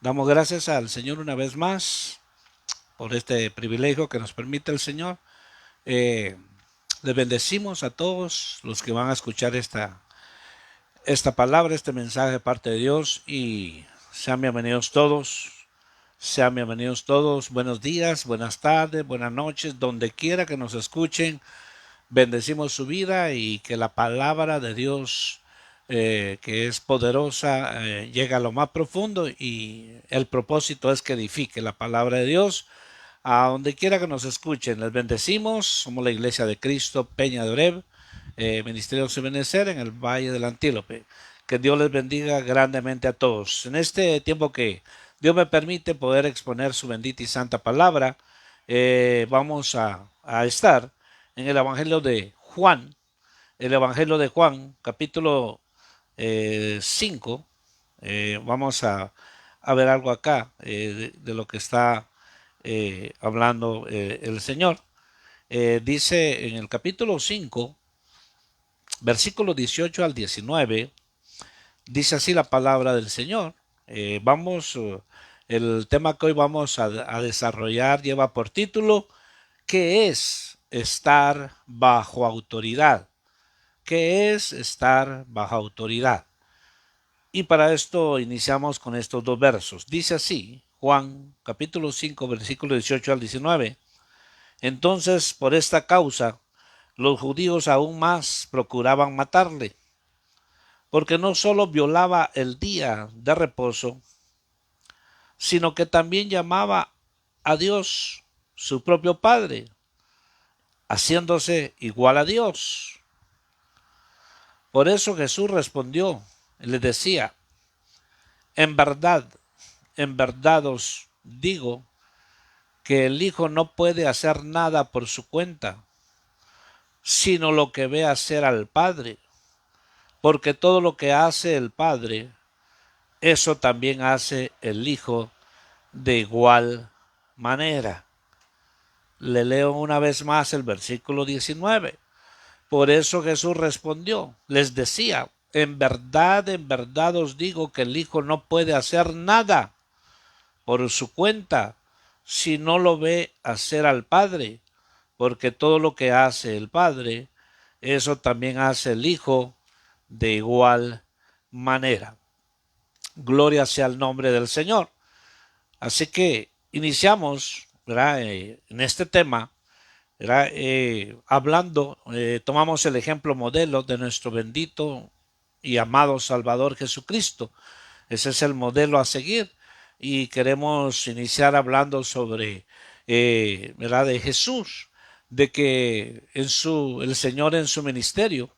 Damos gracias al Señor una vez más por este privilegio que nos permite el Señor. Eh, Les bendecimos a todos los que van a escuchar esta palabra, este mensaje de parte de Dios y sean bienvenidos todos. Sean bienvenidos todos. Buenos días, buenas tardes, buenas noches, donde quiera que nos escuchen. Bendecimos su vida y que la palabra de Dios, que es poderosa, llegue a lo más profundo y el propósito es que edifique la palabra de Dios a donde quiera que nos escuchen. Les bendecimos. Somos la Iglesia de Cristo, Peña de Oreb, Ministerio de Benecer en el Valle del Antílope. Que Dios les bendiga grandemente a todos. En este tiempo que Dios me permite poder exponer su bendita y santa palabra, vamos a estar en el Evangelio de Juan, el Evangelio de Juan, capítulo 5. Vamos a ver algo acá de lo que está hablando el Señor. Dice en el capítulo 5, versículo 18 al 19, dice así la palabra del Señor. El tema que hoy vamos a desarrollar lleva por título ¿qué es estar bajo autoridad? ¿Qué es estar bajo autoridad? Y para esto iniciamos con estos dos versos. Dice así, Juan capítulo 5, versículo 18 al 19. Entonces, por esta causa, los judíos aún más procuraban matarle, porque no solo violaba el día de reposo, sino que también llamaba a Dios su propio Padre, haciéndose igual a Dios. Por eso Jesús respondió y les decía, en verdad, en verdad os digo que el Hijo no puede hacer nada por su cuenta, sino lo que ve hacer al Padre, porque todo lo que hace el Padre, eso también hace el Hijo de igual manera. Le leo una vez más el versículo 19. Por eso Jesús respondió, les decía, en verdad os digo que el Hijo no puede hacer nada por su cuenta si no lo ve hacer al Padre, porque todo lo que hace el Padre, eso también hace el Hijo de igual manera. Gloria sea el nombre del Señor. Así que iniciamos, ¿verdad? En este tema, ¿verdad? Hablando, tomamos el ejemplo modelo de nuestro bendito y amado Salvador Jesucristo. Ese es el modelo a seguir y queremos iniciar hablando sobre, ¿verdad? De Jesús, de que el Señor en su ministerio,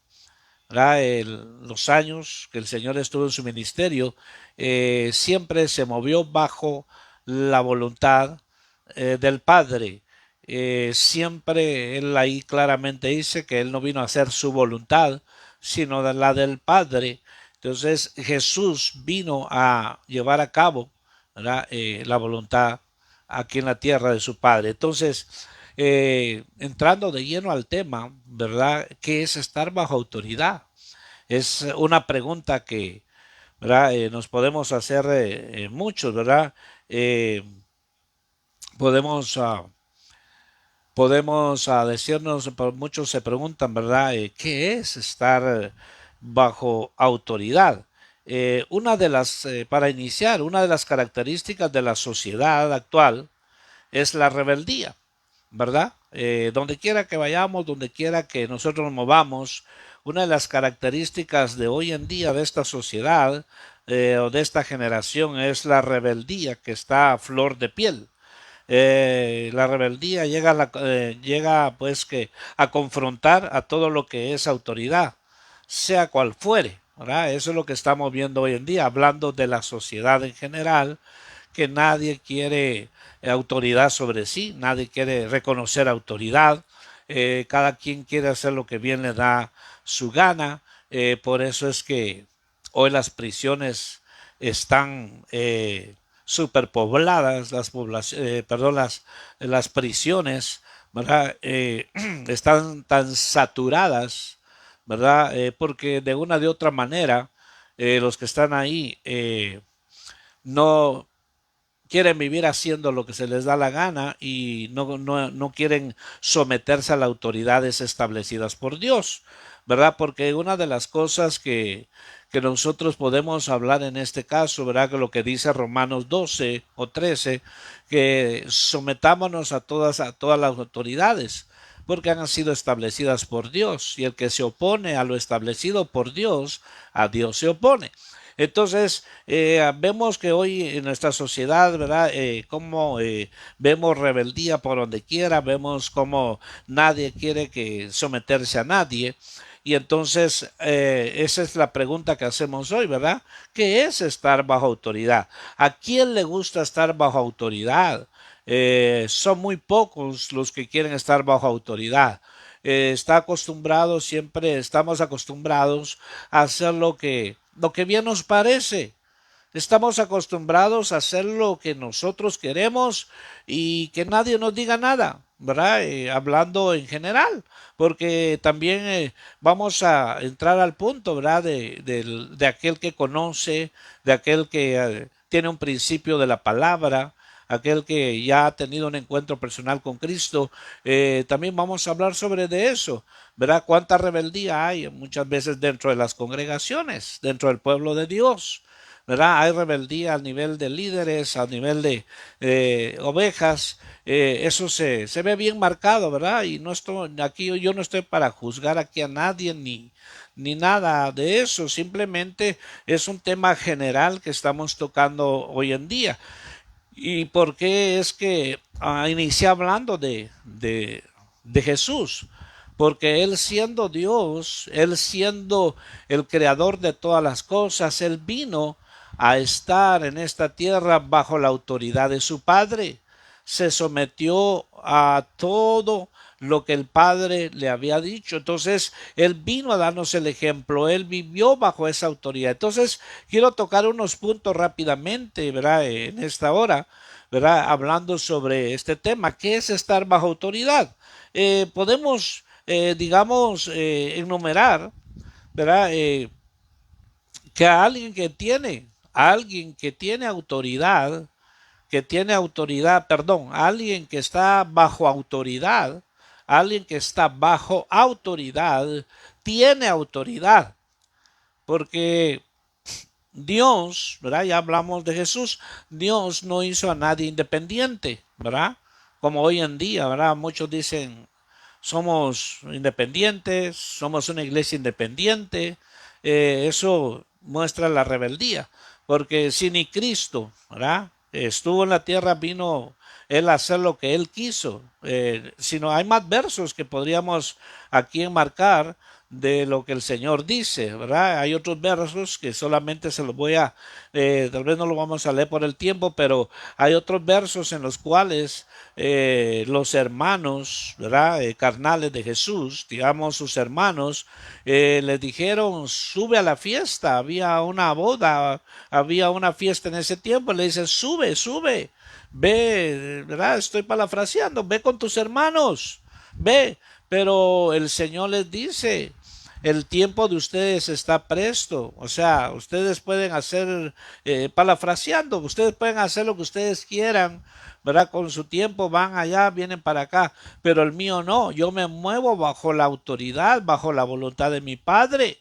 los años que el Señor estuvo en su ministerio, siempre se movió bajo la voluntad del Padre. Siempre él ahí claramente dice que él no vino a hacer su voluntad, sino de la del Padre. Entonces Jesús vino a llevar a cabo, la voluntad aquí en la tierra de su Padre. Entonces, entrando de lleno al tema, ¿verdad? ¿Qué es estar bajo autoridad? Es una pregunta que, ¿verdad? Nos podemos hacer muchos, ¿verdad? Eh, podemos decirnos, muchos se preguntan, ¿verdad? ¿Qué es estar bajo autoridad? Para iniciar, una de las características de la sociedad actual es la rebeldía, ¿verdad? Donde quiera que vayamos, donde quiera que nosotros nos movamos, una de las características de hoy en día de esta sociedad o de esta generación es la rebeldía que está a flor de piel. La rebeldía llega pues que a confrontar a todo lo que es autoridad, sea cual fuere, ¿verdad? Eso es lo que estamos viendo hoy en día, hablando de la sociedad en general, que nadie quiere autoridad sobre sí, nadie quiere reconocer autoridad, cada quien quiere hacer lo que bien le da su gana, por eso es que hoy las prisiones están superpobladas, las prisiones, ¿verdad? Están tan saturadas, ¿verdad? Porque de una de otra manera los que están ahí no quieren vivir haciendo lo que se les da la gana y no quieren someterse a las autoridades establecidas por Dios, ¿verdad? Porque una de las cosas que nosotros podemos hablar en este caso, ¿verdad? Que lo que dice Romanos 12 o 13, que sometámonos a todas las autoridades, porque han sido establecidas por Dios, y el que se opone a lo establecido por Dios, a Dios se opone. Entonces, vemos que hoy en nuestra sociedad, ¿verdad? Cómo vemos rebeldía por donde quiera, vemos cómo nadie quiere que someterse a nadie. Y entonces, esa es la pregunta que hacemos hoy, ¿verdad? ¿Qué es estar bajo autoridad? ¿A quién le gusta estar bajo autoridad? Son muy pocos los que quieren estar bajo autoridad. Está acostumbrado, siempre estamos acostumbrados a hacer lo que bien nos parece. Estamos acostumbrados a hacer lo que nosotros queremos y que nadie nos diga nada, ¿verdad? Hablando en general, porque también vamos a entrar al punto, ¿verdad? De aquel que conoce, de aquel que tiene un principio de la palabra, aquel que ya ha tenido un encuentro personal con Cristo, también vamos a hablar sobre de eso, ¿verdad? Cuánta rebeldía hay muchas veces dentro de las congregaciones, dentro del pueblo de Dios. ¿Verdad? Hay rebeldía a nivel de líderes, a nivel de ovejas, eso se ve bien marcado, ¿verdad? Y no estoy aquí, yo no estoy para juzgar aquí a nadie ni nada de eso, simplemente es un tema general que estamos tocando hoy en día. ¿Y por qué es que inicié hablando de Jesús? Porque Él siendo Dios, Él siendo el creador de todas las cosas, Él vino a estar en esta tierra bajo la autoridad de su Padre. Se sometió a todo lo que el Padre le había dicho. Entonces, Él vino a darnos el ejemplo, Él vivió bajo esa autoridad. Entonces, quiero tocar unos puntos rápidamente, ¿verdad? En esta hora, ¿verdad? Hablando sobre este tema, ¿qué es estar bajo autoridad? Podemos, digamos, enumerar, ¿verdad? Que alguien que tiene autoridad, perdón, alguien que está bajo autoridad, alguien que está bajo autoridad, tiene autoridad, porque Dios, ¿verdad? Ya hablamos de Jesús, Dios no hizo a nadie independiente, ¿verdad? Como hoy en día, ¿verdad? Muchos dicen, somos independientes, somos una iglesia independiente, eso muestra la rebeldía, porque si ni Cristo, ¿verdad? Estuvo en la tierra, vino él a hacer lo que él quiso, sino hay más versos que podríamos aquí enmarcar de lo que el Señor dice, ¿verdad? Hay otros versos que solamente se los voy a, tal vez no lo vamos a leer por el tiempo, pero hay otros versos en los cuales los hermanos, ¿verdad? Carnales de Jesús, digamos sus hermanos, les dijeron, sube a la fiesta, había una boda, había una fiesta en ese tiempo, le dicen, sube, sube, ve, ¿verdad? Estoy parafraseando, ve con tus hermanos, ve, pero el Señor les dice, el tiempo de ustedes está presto, o sea, ustedes pueden hacer, parafraseando, ustedes pueden hacer lo que ustedes quieran, ¿verdad? Con su tiempo van allá, vienen para acá, pero el mío no, yo me muevo bajo la autoridad, bajo la voluntad de mi Padre.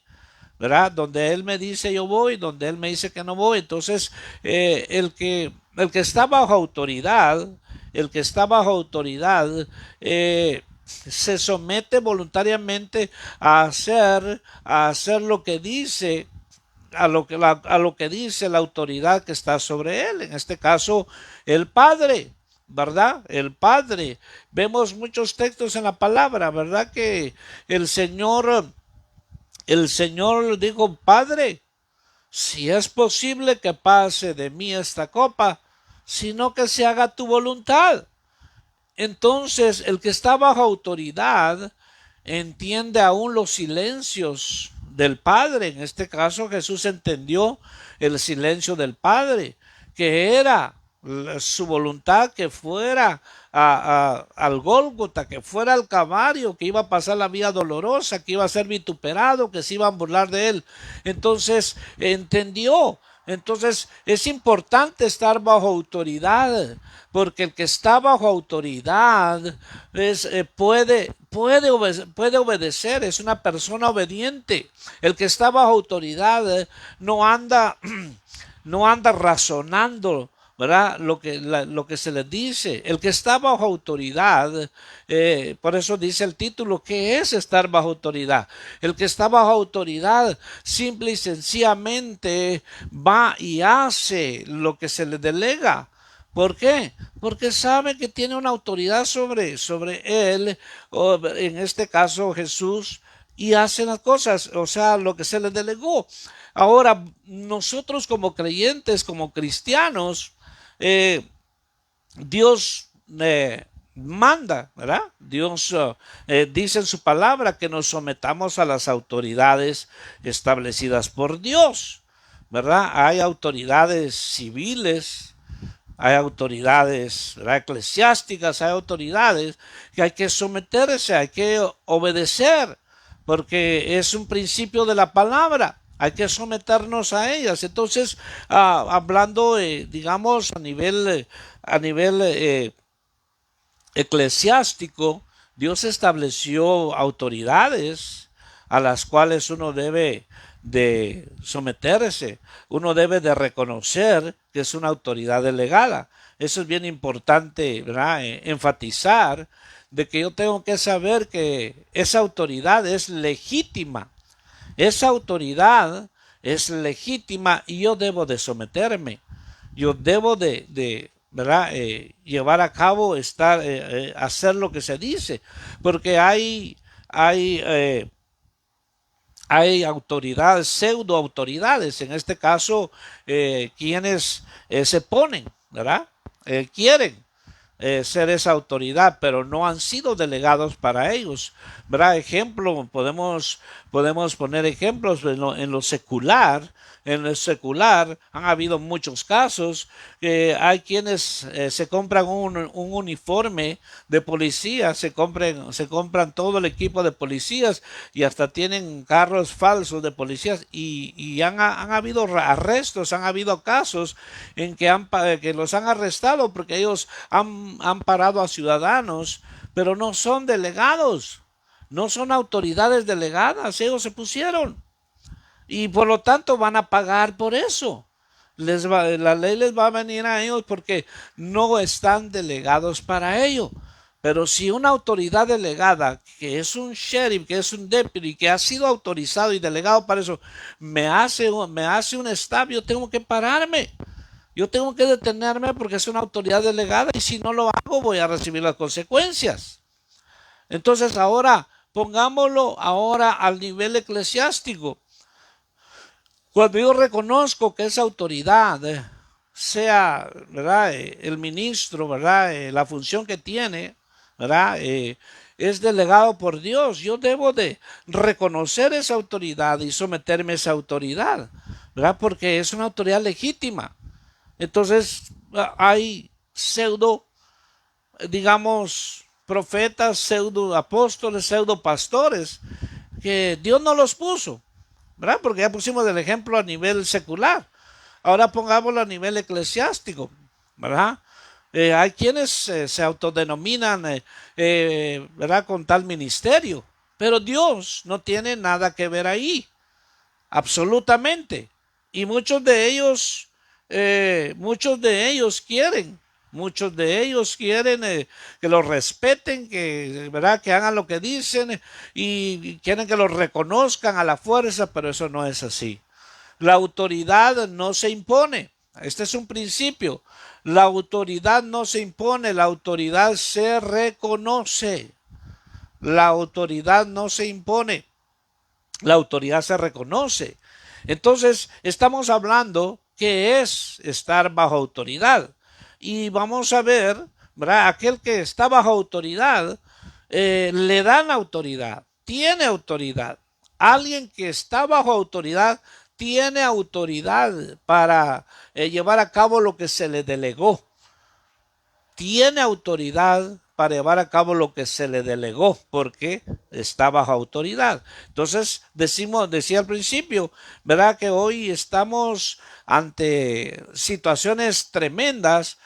¿Verdad? Donde él me dice yo voy, donde él me dice que no voy. Entonces, el que está bajo autoridad, el que está bajo autoridad, se somete voluntariamente a hacer lo que dice, a lo que dice la autoridad que está sobre él, en este caso, el Padre. ¿Verdad? El Padre. Vemos muchos textos en la palabra, ¿verdad? Que el Señor el Señor dijo, Padre, si es posible que pase de mí esta copa, sino que se haga tu voluntad. Entonces, el que está bajo autoridad entiende aún los silencios del Padre. En este caso, Jesús entendió el silencio del Padre, que era su voluntad que fuera al Gólgota, que fuera al Calvario, que iba a pasar la vía dolorosa, que iba a ser vituperado, que se iban a burlar de él. Entonces entendió, Entonces es importante estar bajo autoridad, porque el que está bajo autoridad puede obedecer, es una persona obediente. El que está bajo autoridad no anda, no anda razonando, ¿verdad? Lo que se le dice. El que está bajo autoridad, por eso dice el título, ¿qué es estar bajo autoridad? El que está bajo autoridad simple y sencillamente va y hace lo que se le delega. ¿Por qué? Porque sabe que tiene una autoridad sobre él, o en este caso Jesús, y hace las cosas, o sea, lo que se le delegó. Ahora, nosotros como creyentes, como cristianos, eh, Dios manda, ¿verdad? Dios dice en su palabra que nos sometamos a las autoridades establecidas por Dios, ¿verdad? Hay autoridades civiles, hay autoridades, ¿verdad?, eclesiásticas, hay autoridades que hay que someterse, hay que obedecer, porque es un principio de la palabra. Hay que someternos a ellas. Entonces, hablando, digamos, a nivel eclesiástico, Dios estableció autoridades a las cuales uno debe de someterse, uno debe de reconocer que es una autoridad delegada. Eso es bien importante, ¿verdad? Enfatizar de que yo tengo que saber que esa autoridad es legítima. Esa autoridad es legítima y yo debo de someterme. Yo debo de ¿verdad? Llevar a cabo, hacer lo que se dice, porque hay, hay autoridades, pseudo autoridades, en este caso, quienes se ponen, ¿verdad? Quieren ser esa autoridad, pero no han sido delegados para ellos. ¿Verdad? Ejemplo, podemos poner ejemplos en lo secular. En lo secular han habido muchos casos que hay quienes se compran un uniforme de policía, se compran todo el equipo de policías y hasta tienen carros falsos de policías y han habido arrestos, han habido casos en que los han arrestado porque ellos han parado a ciudadanos, pero no son delegados, no son autoridades delegadas, ellos se pusieron y por lo tanto van a pagar por eso. La ley les va a venir a ellos porque no están delegados para ello. Pero si una autoridad delegada, que es un sheriff, que es un deputy, que ha sido autorizado y delegado para eso, me hace un stop, yo tengo que pararme. Yo tengo que detenerme porque es una autoridad delegada y si no lo hago voy a recibir las consecuencias. Entonces ahora, pongámoslo ahora al nivel eclesiástico. Cuando yo reconozco que esa autoridad sea, ¿verdad?, el ministro, ¿verdad?, la función que tiene, ¿verdad?, es delegado por Dios, yo debo de reconocer esa autoridad y someterme a esa autoridad, ¿verdad?, porque es una autoridad legítima. Entonces hay pseudo, digamos, profetas, pseudo apóstoles, pseudo pastores, que Dios no los puso, ¿verdad? Porque ya pusimos el ejemplo a nivel secular. Ahora pongámoslo a nivel eclesiástico, ¿verdad? Hay quienes se autodenominan, ¿verdad?, con tal ministerio, pero Dios no tiene nada que ver ahí, absolutamente. Y muchos de ellos quieren que los respeten, que, ¿verdad?, que hagan lo que dicen y quieren que los reconozcan a la fuerza, pero eso no es así. La autoridad no se impone. Este es un principio. La autoridad no se impone, la autoridad se reconoce. La autoridad no se impone, la autoridad se reconoce. Entonces, estamos hablando que es estar bajo autoridad. Y vamos a ver, ¿verdad? Aquel que está bajo autoridad, le dan autoridad, tiene autoridad. Alguien que está bajo autoridad tiene autoridad para llevar a cabo lo que se le delegó. Tiene autoridad para llevar a cabo lo que se le delegó, porque está bajo autoridad. Entonces, decía al principio, ¿verdad? Que hoy estamos ante situaciones tremendas.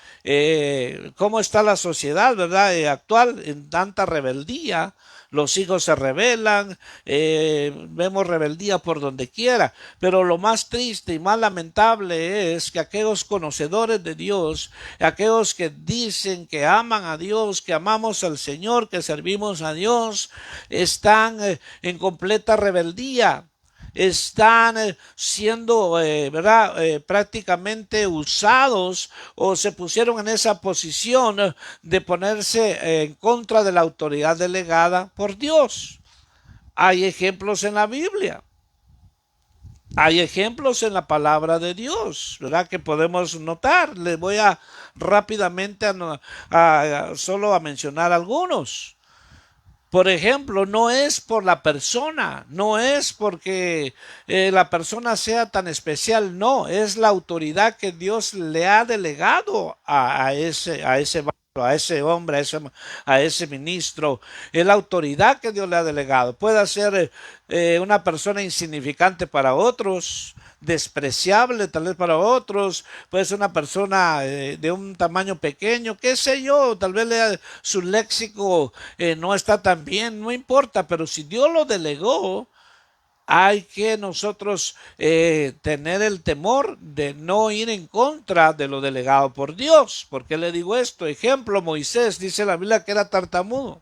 ¿Cómo está la sociedad, verdad? Actual, en tanta rebeldía. Los hijos se rebelan, vemos rebeldía por donde quiera, pero lo más triste y más lamentable es que aquellos conocedores de Dios, aquellos que dicen que aman a Dios, que amamos al Señor, que servimos a Dios, están en completa rebeldía. Están siendo, ¿verdad? Prácticamente usados o se pusieron en esa posición de ponerse en contra de la autoridad delegada por Dios. Hay ejemplos en la Biblia. Hay ejemplos en la palabra de Dios, ¿verdad? Que podemos notar. Les voy a rápidamente solo a mencionar algunos. Por ejemplo, no es por la persona, no es porque la persona sea tan especial, no, es la autoridad que Dios le ha delegado a ese hombre, a ese ministro, es la autoridad que Dios le ha delegado. Puede ser una persona insignificante para otros, despreciable tal vez para otros, puede ser una persona de un tamaño pequeño, qué sé yo, tal vez su léxico no está tan bien, no importa, pero si Dios lo delegó, hay que nosotros tener el temor de no ir en contra de lo delegado por Dios. ¿Por qué le digo esto? Ejemplo, Moisés, dice la Biblia que era tartamudo.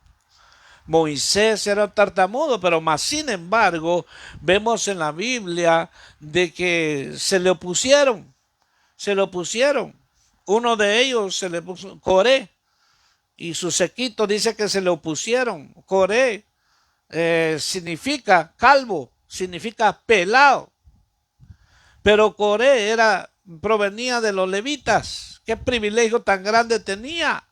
Moisés era tartamudo, pero más sin embargo vemos en la Biblia de que se le opusieron. Uno de ellos se le puso Coré y su séquito dice que se le opusieron. Coré significa calvo, significa pelado, pero Coré provenía de los levitas. ¿Qué privilegio tan grande tenía?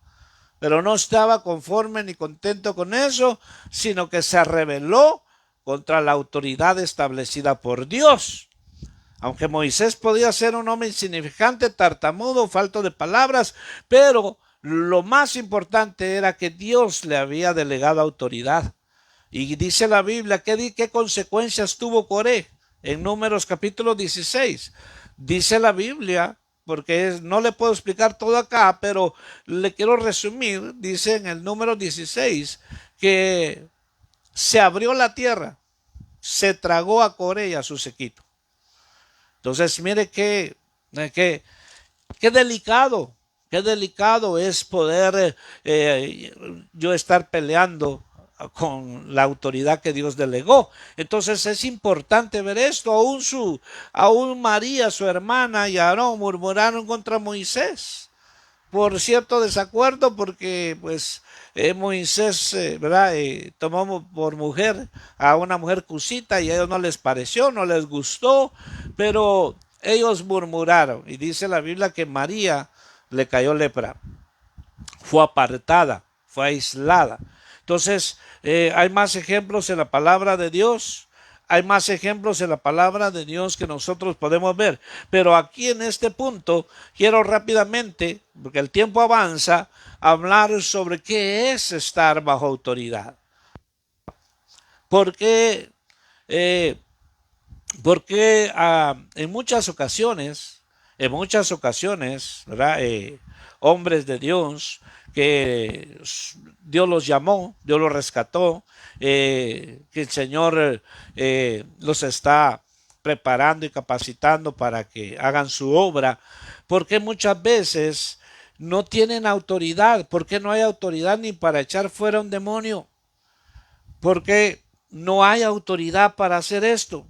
Pero no estaba conforme ni contento con eso, sino que se rebeló contra la autoridad establecida por Dios. Aunque Moisés podía ser un hombre insignificante, tartamudo, falto de palabras, pero lo más importante era que Dios le había delegado autoridad. Y dice la Biblia, ¿qué consecuencias tuvo Coré? En Números capítulo 16. Dice la Biblia, porque no le puedo explicar todo acá, pero le quiero resumir, dice en el número 16, que se abrió la tierra, se tragó a Coré y a su séquito. Entonces, mire qué delicado es poder yo estar peleando con la autoridad que Dios delegó. Entonces es importante ver esto. Aún María, su hermana, y Aarón murmuraron contra Moisés por cierto desacuerdo, porque pues Moisés ¿verdad? Tomó por mujer a una mujer cusita y a ellos no les pareció, no les gustó, pero ellos murmuraron y dice la Biblia que María le cayó lepra, fue apartada, fue aislada. Entonces, hay más ejemplos en la palabra de Dios. Hay más ejemplos en la palabra de Dios que nosotros podemos ver. Pero aquí en este punto quiero rápidamente, porque el tiempo avanza, hablar sobre qué es estar bajo autoridad. Porque, en muchas ocasiones, ¿verdad? Hombres de Dios que Dios los llamó, Dios los rescató, que el Señor los está preparando y capacitando para que hagan su obra, porque muchas veces no tienen autoridad, porque no hay autoridad ni para echar fuera un demonio, porque no hay autoridad para hacer esto,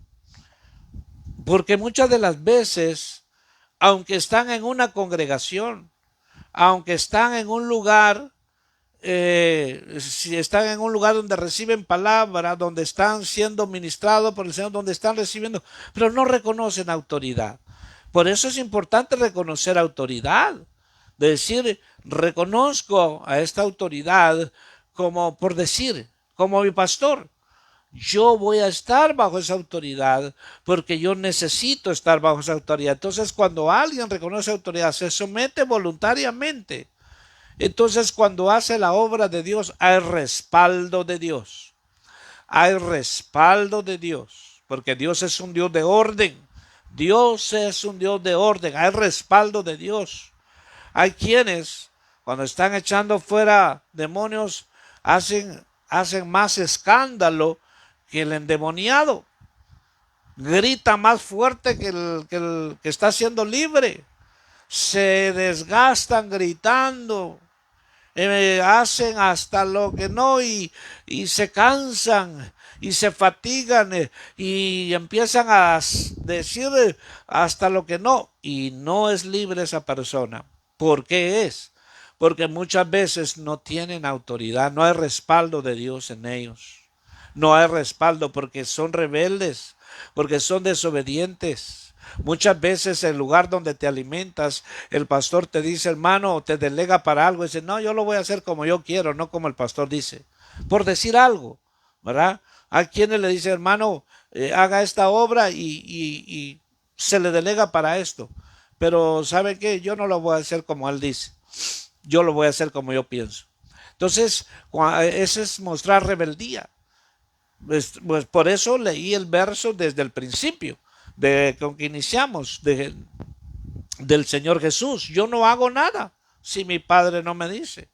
porque muchas de las veces, aunque están en una congregación, aunque están en un lugar, si están en un lugar donde reciben palabra, donde están siendo ministrados por el Señor, donde están recibiendo, pero no reconocen autoridad. Por eso es importante reconocer autoridad, de decir, reconozco a esta autoridad como por decir, como mi pastor. Yo voy a estar bajo esa autoridad porque yo necesito estar bajo esa autoridad. Entonces, cuando alguien reconoce autoridad, se somete voluntariamente. Entonces, cuando hace la obra de Dios, hay respaldo de Dios. Hay respaldo de Dios, porque Dios es un Dios de orden. Dios es un Dios de orden. Hay respaldo de Dios. Hay quienes, cuando están echando fuera demonios, hacen más escándalo que el endemoniado. Grita más fuerte que el que está siendo libre. Se desgastan gritando. Hacen hasta lo que no y se cansan y se fatigan y empiezan a decir hasta lo que no y no es libre esa persona. ¿Por qué es? Porque muchas veces no tienen autoridad, no hay respaldo de Dios en ellos. No hay respaldo porque son rebeldes, porque son desobedientes. Muchas veces el lugar donde te alimentas, el pastor te dice, hermano, te delega para algo, y dice, no, yo lo voy a hacer como yo quiero, no como el pastor dice. Por decir algo, ¿verdad? Hay quienes le dicen, hermano, haga esta obra y se le delega para esto. Pero ¿sabe qué? Yo no lo voy a hacer como él dice. Yo lo voy a hacer como yo pienso. Entonces, ese es mostrar rebeldía. Pues por eso leí el verso desde el principio, con que iniciamos, del Señor Jesús. Yo no hago nada si mi Padre no me dice.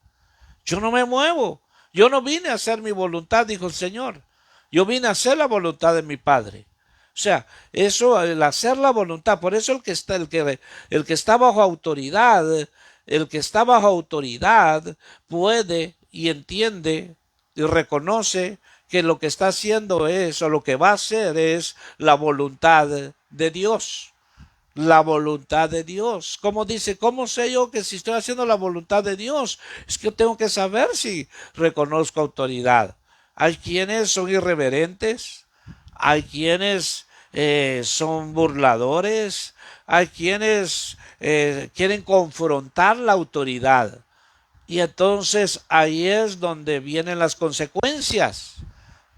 Yo no me muevo. Yo no vine a hacer mi voluntad, dijo el Señor. Yo vine a hacer la voluntad de mi Padre. O sea, eso, el hacer la voluntad, por eso el que está bajo autoridad, el que está bajo autoridad puede y entiende y reconoce que lo que está haciendo es, o lo que va a hacer es la voluntad de Dios. La voluntad de Dios. Como dice, ¿cómo sé yo que si estoy haciendo la voluntad de Dios? Es que yo tengo que saber si reconozco autoridad. Hay quienes son irreverentes, hay quienes son burladores, hay quienes quieren confrontar la autoridad. Y entonces ahí es donde vienen las consecuencias.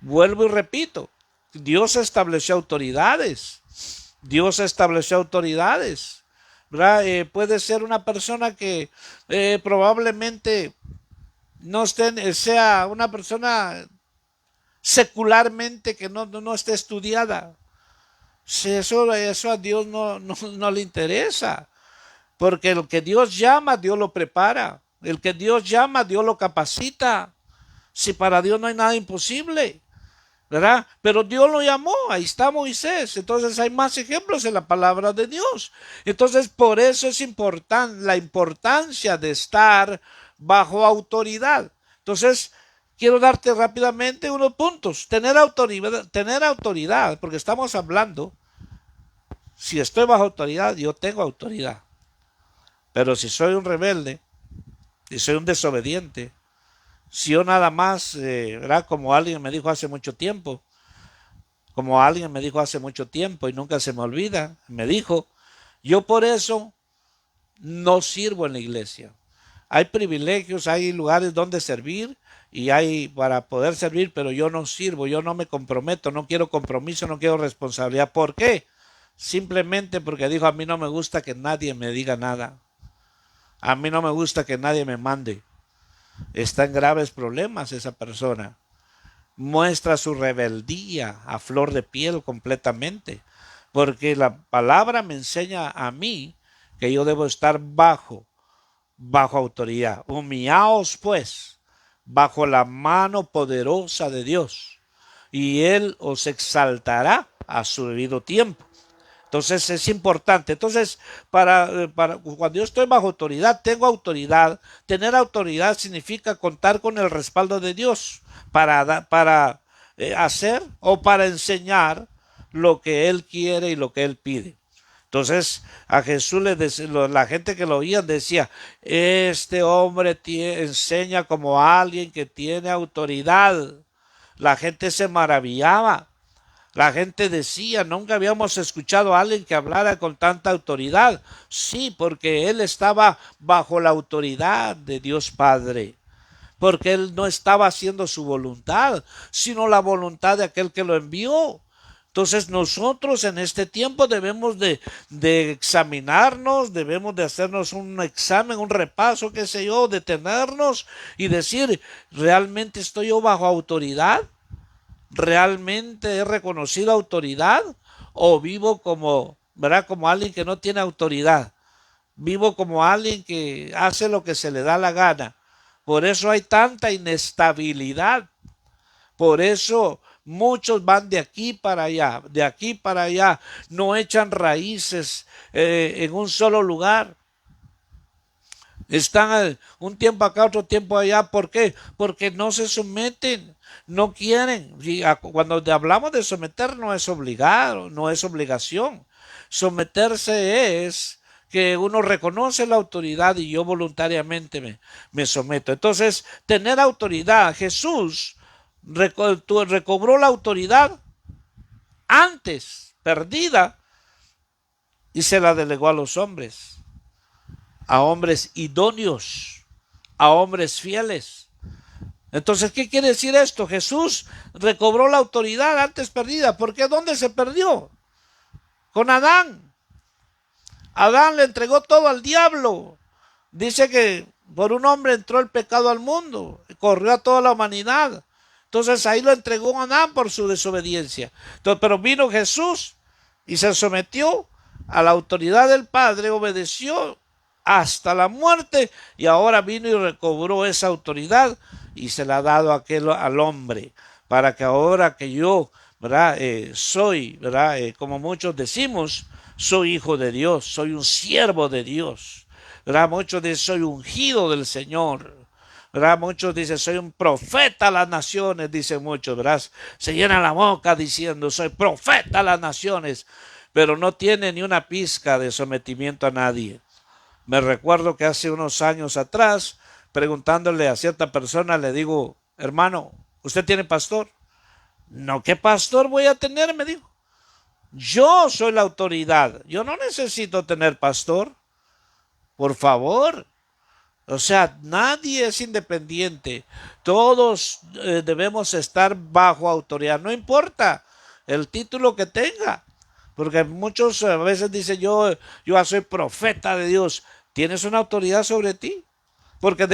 Vuelvo y repito, Dios estableció autoridades. Dios estableció autoridades. ¿Verdad? Puede ser una persona que probablemente no sea una persona secularmente que no esté estudiada. Si eso a Dios no le interesa. Porque el que Dios llama, Dios lo prepara. El que Dios llama, Dios lo capacita. Si para Dios no hay nada imposible. ¿Verdad? Pero Dios lo llamó, ahí está Moisés. Entonces hay más ejemplos en la palabra de Dios. Entonces por eso es importante la importancia de estar bajo autoridad. Entonces quiero darte rápidamente unos puntos. Tener autoridad, porque estamos hablando, si estoy bajo autoridad, yo tengo autoridad. Pero si soy un rebelde, si soy un desobediente, si yo nada más, ¿verdad? Como alguien me dijo hace mucho tiempo y nunca se me olvida, me dijo, yo por eso no sirvo en la iglesia. Hay privilegios, hay lugares donde servir y hay para poder servir, pero yo no sirvo, yo no me comprometo, no quiero compromiso, no quiero responsabilidad. ¿Por qué? Simplemente porque dijo, a mí no me gusta que nadie me diga nada. A mí no me gusta que nadie me mande. Está en graves problemas esa persona. Muestra su rebeldía a flor de piel completamente. Porque la palabra me enseña a mí que yo debo estar bajo autoridad. Humillaos pues bajo la mano poderosa de Dios y Él os exaltará a su debido tiempo. Entonces es importante. Entonces, cuando yo estoy bajo autoridad, tengo autoridad. Tener autoridad significa contar con el respaldo de Dios para hacer o para enseñar lo que Él quiere y lo que Él pide. Entonces a Jesús la gente que lo oía decía, este hombre enseña como alguien que tiene autoridad. La gente se maravillaba. La gente decía, nunca habíamos escuchado a alguien que hablara con tanta autoridad. Sí, porque él estaba bajo la autoridad de Dios Padre. Porque él no estaba haciendo su voluntad, sino la voluntad de aquel que lo envió. Entonces nosotros en este tiempo debemos de examinarnos, debemos de hacernos un examen, un repaso, qué sé yo, detenernos y decir, ¿realmente estoy yo bajo autoridad? ¿Realmente he reconocido autoridad? ¿O vivo como, verdad, como alguien que no tiene autoridad? Vivo como alguien que hace lo que se le da la gana. Por eso hay tanta inestabilidad. Por eso muchos van de aquí para allá, de aquí para allá. No echan raíces en un solo lugar. Están un tiempo acá, otro tiempo allá. ¿Por qué? Porque no se someten, no quieren. Y cuando hablamos de someter no es obligado, no es obligación. Someterse es que uno reconoce la autoridad y yo voluntariamente me someto. Entonces, tener autoridad. Jesús recobró la autoridad antes, perdida, y se la delegó a los hombres, a hombres idóneos, a hombres fieles. Entonces, ¿qué quiere decir esto? Jesús recobró la autoridad antes perdida. ¿Por qué? ¿Dónde se perdió? Con Adán. Adán le entregó todo al diablo. Dice que por un hombre entró el pecado al mundo, corrió a toda la humanidad. Entonces ahí lo entregó Adán por su desobediencia. Entonces, pero vino Jesús y se sometió a la autoridad del Padre, obedeció hasta la muerte y ahora vino y recobró esa autoridad y se la ha dado al hombre para que ahora que yo, ¿verdad? Soy, ¿verdad? Como muchos decimos, soy hijo de Dios, soy un siervo de Dios, ¿verdad? Muchos dicen soy ungido del Señor, ¿verdad? Muchos dicen soy un profeta a las naciones, dicen muchos, ¿verdad? Se llenan la boca diciendo soy profeta a las naciones, pero no tiene ni una pizca de sometimiento a nadie. Me recuerdo que hace unos años atrás, preguntándole a cierta persona, le digo, hermano, ¿usted tiene pastor? No, ¿qué pastor voy a tener? Me dijo. Yo soy la autoridad. Yo no necesito tener pastor. Por favor. O sea, nadie es independiente. Todos debemos estar bajo autoridad. No importa el título que tenga. Porque muchos a veces dicen yo soy profeta de Dios. ¿Tienes una autoridad sobre ti? Porque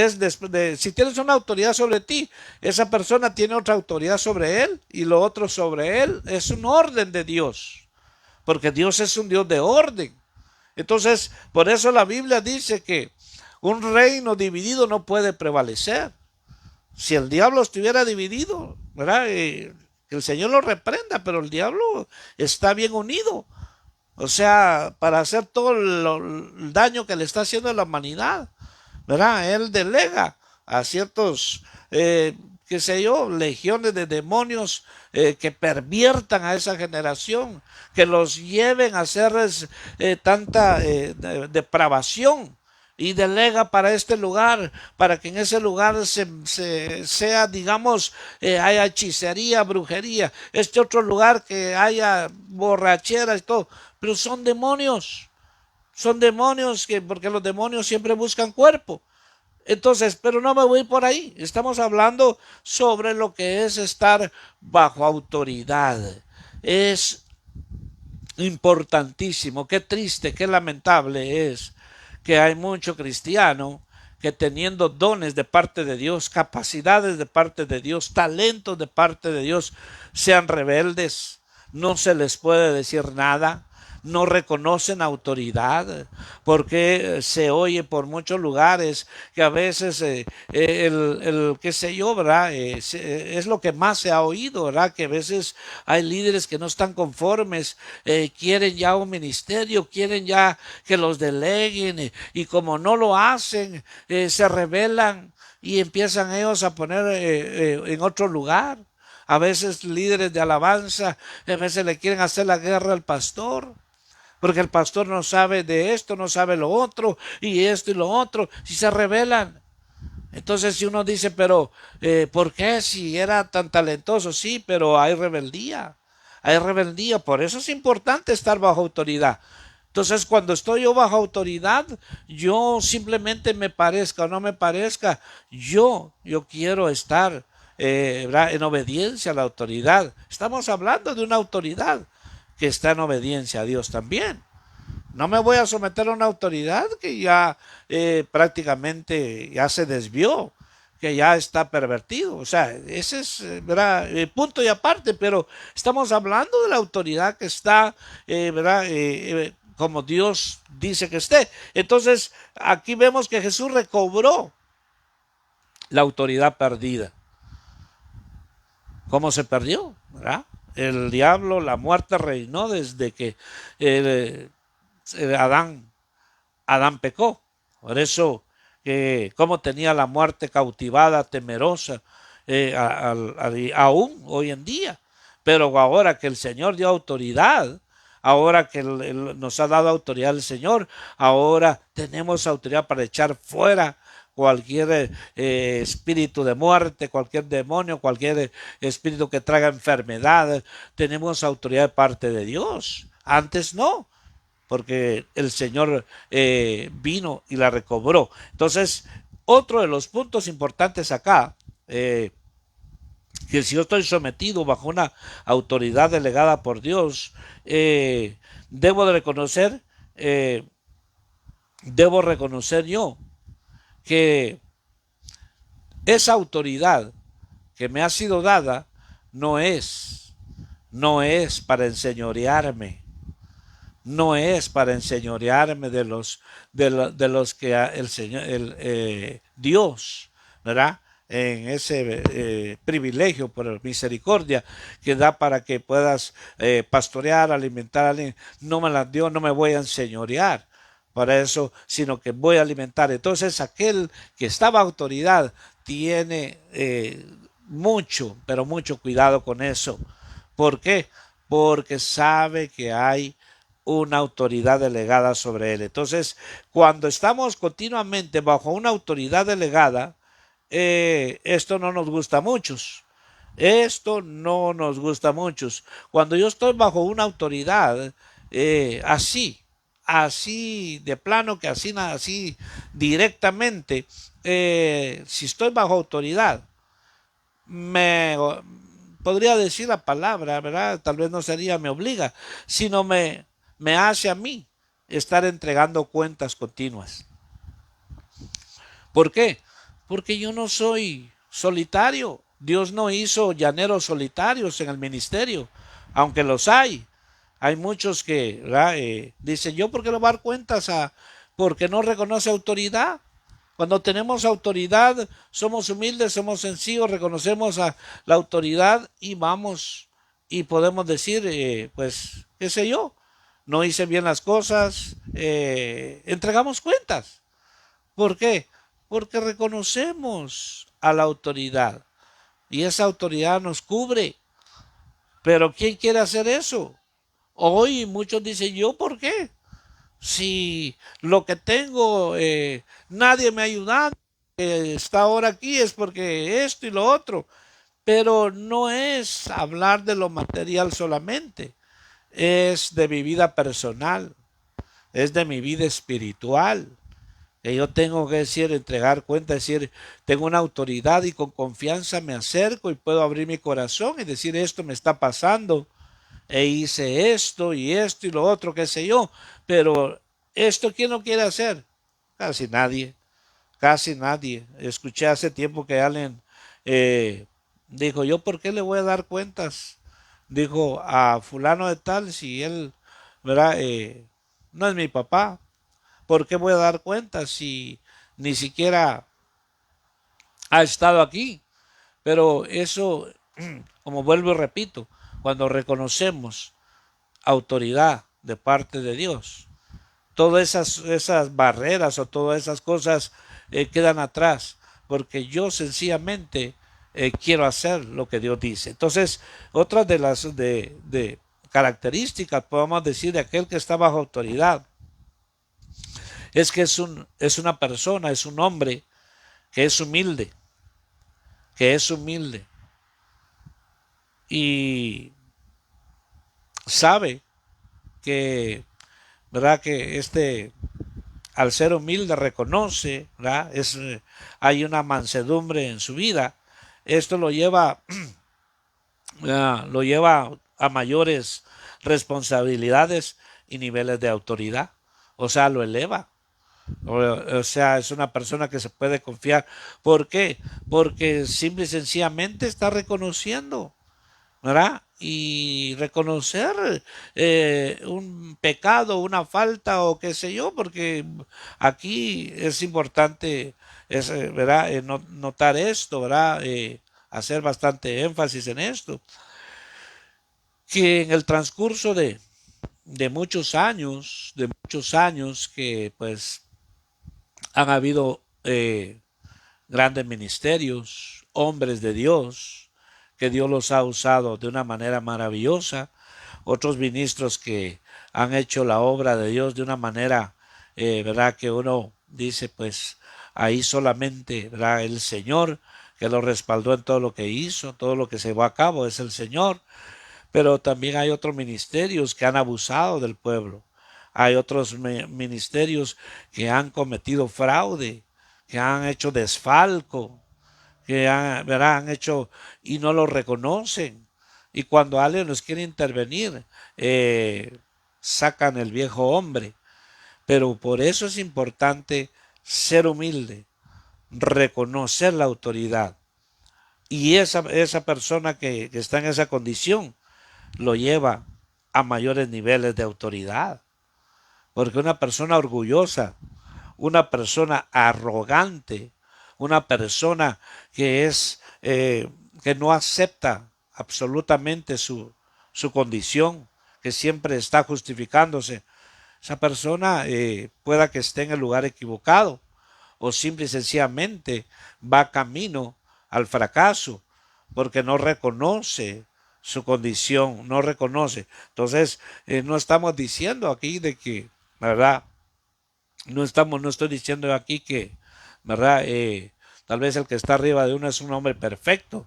si tienes una autoridad sobre ti, esa persona tiene otra autoridad sobre él y lo otro sobre él. Es un orden de Dios. Porque Dios es un Dios de orden. Entonces, por eso la Biblia dice que un reino dividido no puede prevalecer. Si el diablo estuviera dividido, ¿verdad? Que el Señor lo reprenda, pero el diablo está bien unido. O sea, para hacer todo el daño que le está haciendo a la humanidad, ¿verdad? Él delega a ciertos, qué sé yo, legiones de demonios que perviertan a esa generación, que los lleven a hacer tanta depravación y delega para este lugar, para que en ese lugar sea, digamos, haya hechicería, brujería, este otro lugar que haya borrachera y todo, pero son demonios porque los demonios siempre buscan cuerpo. Entonces, pero no me voy por ahí. Estamos hablando sobre lo que es estar bajo autoridad. Es importantísimo. Qué triste, qué lamentable es que hay mucho cristiano que teniendo dones de parte de Dios, capacidades de parte de Dios, talentos de parte de Dios, sean rebeldes. No se les puede decir nada. No reconocen autoridad, porque se oye por muchos lugares que a veces qué sé yo, ¿verdad? Es lo que más se ha oído, ¿verdad? Que a veces hay líderes que no están conformes, quieren ya un ministerio, quieren ya que los deleguen y como no lo hacen, se rebelan y empiezan ellos a poner en otro lugar. A veces líderes de alabanza, a veces le quieren hacer la guerra al pastor porque el pastor no sabe de esto, no sabe lo otro, y esto y lo otro, si se rebelan. Entonces si uno dice, pero ¿por qué si era tan talentoso? Sí, pero hay rebeldía, por eso es importante estar bajo autoridad. Entonces cuando estoy yo bajo autoridad, yo simplemente me parezca o no me parezca, yo quiero estar en obediencia a la autoridad. Estamos hablando de una autoridad. que está en obediencia a Dios también. No me voy a someter a una autoridad que ya prácticamente ya se desvió, que ya está pervertido. O sea, ese es, ¿verdad? Punto y aparte, pero estamos hablando de la autoridad que está, ¿verdad? Como Dios dice que esté. Entonces, aquí vemos que Jesús recobró la autoridad perdida. ¿Cómo se perdió? ¿Verdad? El diablo, la muerte reinó desde que eh, Adán pecó. Por eso, como tenía la muerte cautivada, temerosa, aún hoy en día. Pero ahora que el Señor dio autoridad, ahora que nos ha dado autoridad el Señor, ahora tenemos autoridad para echar fuera cualquier espíritu de muerte, cualquier demonio, cualquier espíritu que traiga enfermedad. Tenemos autoridad de parte de Dios. Antes no, porque el Señor vino y la recobró. Entonces, otro de los puntos importantes acá, que si yo estoy sometido bajo una autoridad delegada por Dios, debo de reconocer, eh, debo reconocer yo que esa autoridad que me ha sido dada no es para enseñorearme, no es para enseñorearme de los que el Señor, Dios, ¿verdad? En ese privilegio por misericordia que da para que puedas pastorear, alimentar a alguien, no me la dio, no me voy a enseñorear para eso, sino que voy a alimentar. Entonces aquel que está bajo autoridad tiene mucho, pero mucho cuidado con eso. ¿Por qué? Porque sabe que hay una autoridad delegada sobre él. Entonces, cuando estamos continuamente bajo una autoridad delegada, esto no nos gusta a muchos. Esto no nos gusta a muchos. Cuando yo estoy bajo una autoridad, así de plano, que así directamente, si estoy bajo autoridad, me podría decir la palabra, ¿verdad? Tal vez no sería me obliga, sino me hace a mí estar entregando cuentas continuas. ¿Por qué? Porque yo no soy solitario. Dios no hizo llaneros solitarios en el ministerio, aunque los hay. Hay muchos que dicen, yo por qué le voy a dar cuentas porque no reconoce autoridad. Cuando tenemos autoridad, somos humildes, somos sencillos, reconocemos a la autoridad y vamos y podemos decir, pues, qué sé yo, no hice bien las cosas, entregamos cuentas. ¿Por qué? Porque reconocemos a la autoridad y esa autoridad nos cubre. Pero ¿quién quiere hacer eso? Hoy muchos dicen, ¿yo por qué? Si lo que tengo, nadie me ha ayudado, está ahora aquí es porque esto y lo otro. Pero no es hablar de lo material solamente, es de mi vida personal, es de mi vida espiritual. Que yo tengo que decir, entregar cuenta, decir, tengo una autoridad y con confianza me acerco y puedo abrir mi corazón y decir, esto me está pasando, e hice esto y lo otro, qué sé yo, pero esto ¿quién lo quiere hacer? Casi nadie, casi nadie. Escuché hace tiempo que alguien dijo, yo por qué le voy a dar cuentas, dijo a fulano de tal, si él, ¿verdad? No es mi papá, ¿por qué voy a dar cuentas si ni siquiera ha estado aquí? Pero eso, como vuelvo y repito, cuando reconocemos autoridad de parte de Dios, todas esas barreras o todas esas cosas quedan atrás, porque yo sencillamente quiero hacer lo que Dios dice. Entonces, otra de las de características, podemos decir, de aquel que está bajo autoridad, es que es una persona, es un hombre que es humilde, que es humilde y sabe que, ¿verdad? Que al ser humilde reconoce, ¿verdad? Hay una mansedumbre en su vida. Esto lo lleva a mayores responsabilidades y niveles de autoridad. O sea, lo eleva. O sea, es una persona que se puede confiar. ¿Por qué? Porque simple y sencillamente está reconociendo, ¿verdad? Y reconocer un pecado, una falta o qué sé yo, porque aquí es importante, ¿verdad? Notar esto, ¿verdad? Hacer bastante énfasis en esto, que en el transcurso de muchos años que pues han habido grandes ministerios, hombres de Dios, que Dios los ha usado de una manera maravillosa, otros ministros que han hecho la obra de Dios de una manera, verdad, que uno dice, pues ahí solamente, verdad, el Señor que lo respaldó en todo lo que hizo, todo lo que se llevó a cabo es el Señor, pero también hay otros ministerios que han abusado del pueblo. Hay otros ministerios que han cometido fraude, que han hecho desfalco, que han, ¿verdad? Han hecho y no lo reconocen. Y cuando alguien los quiere intervenir, sacan el viejo hombre. Pero por eso es importante ser humilde, reconocer la autoridad. Y esa persona que está en esa condición lo lleva a mayores niveles de autoridad. Porque una persona orgullosa, una persona arrogante, una persona que es que no acepta absolutamente su condición, que siempre está justificándose, esa persona pueda que esté en el lugar equivocado o simple y sencillamente va camino al fracaso porque no reconoce su condición, no reconoce. Entonces, no estamos diciendo aquí de que, ¿verdad? No estoy diciendo aquí que, ¿verdad? Tal vez el que está arriba de uno es un hombre perfecto.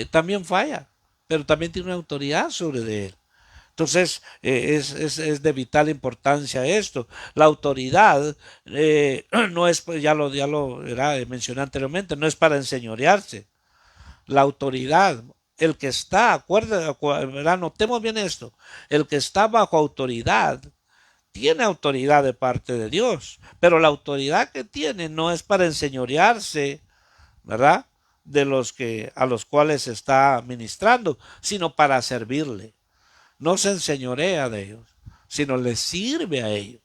También falla, pero también tiene una autoridad sobre de él. Entonces, es de vital importancia esto. La autoridad no es, pues ya lo ¿verdad? Mencioné anteriormente, no es para enseñorearse. La autoridad, el que está, ¿verdad? Notemos bien esto, el que está bajo autoridad tiene autoridad de parte de Dios, pero la autoridad que tiene no es para enseñorearse, ¿verdad? De los que a los cuales está ministrando, sino para servirle. No se enseñorea de ellos, sino les sirve a ellos.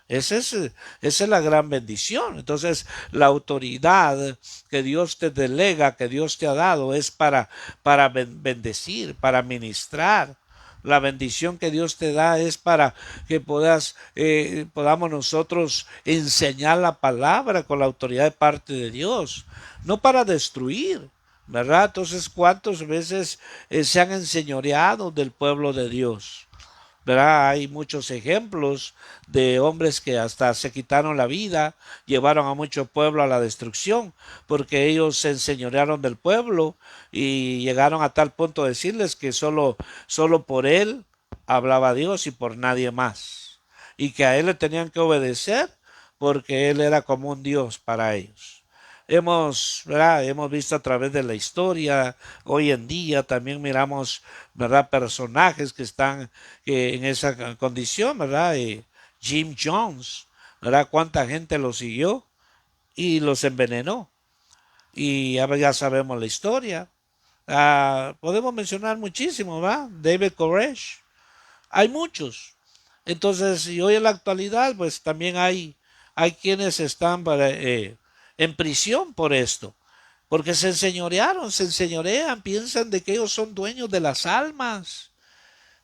Esa es la gran bendición. Entonces, la autoridad que Dios te delega, que Dios te ha dado, es para bendecir, para ministrar. La bendición que Dios te da es para que podamos nosotros enseñar la palabra con la autoridad de parte de Dios, no para destruir, ¿verdad? Entonces, ¿cuántas veces se han enseñoreado del pueblo de Dios? ¿Verdad? Hay muchos ejemplos de hombres que hasta se quitaron la vida, llevaron a mucho pueblo a la destrucción, porque ellos se enseñorearon del pueblo y llegaron a tal punto de decirles que solo por él hablaba Dios y por nadie más, y que a él le tenían que obedecer porque él era como un Dios para ellos. ¿Verdad? Hemos visto a través de la historia, hoy en día también miramos, ¿verdad? Personajes que están en esa condición, ¿verdad? Jim Jones, ¿verdad? Cuánta gente lo siguió y los envenenó. Y ya sabemos la historia. Podemos mencionar muchísimo, ¿verdad? David Koresh. Hay muchos. Entonces, y hoy en la actualidad, pues también hay quienes están en prisión por esto. Porque se enseñorearon, se enseñorean, piensan de que ellos son dueños de las almas,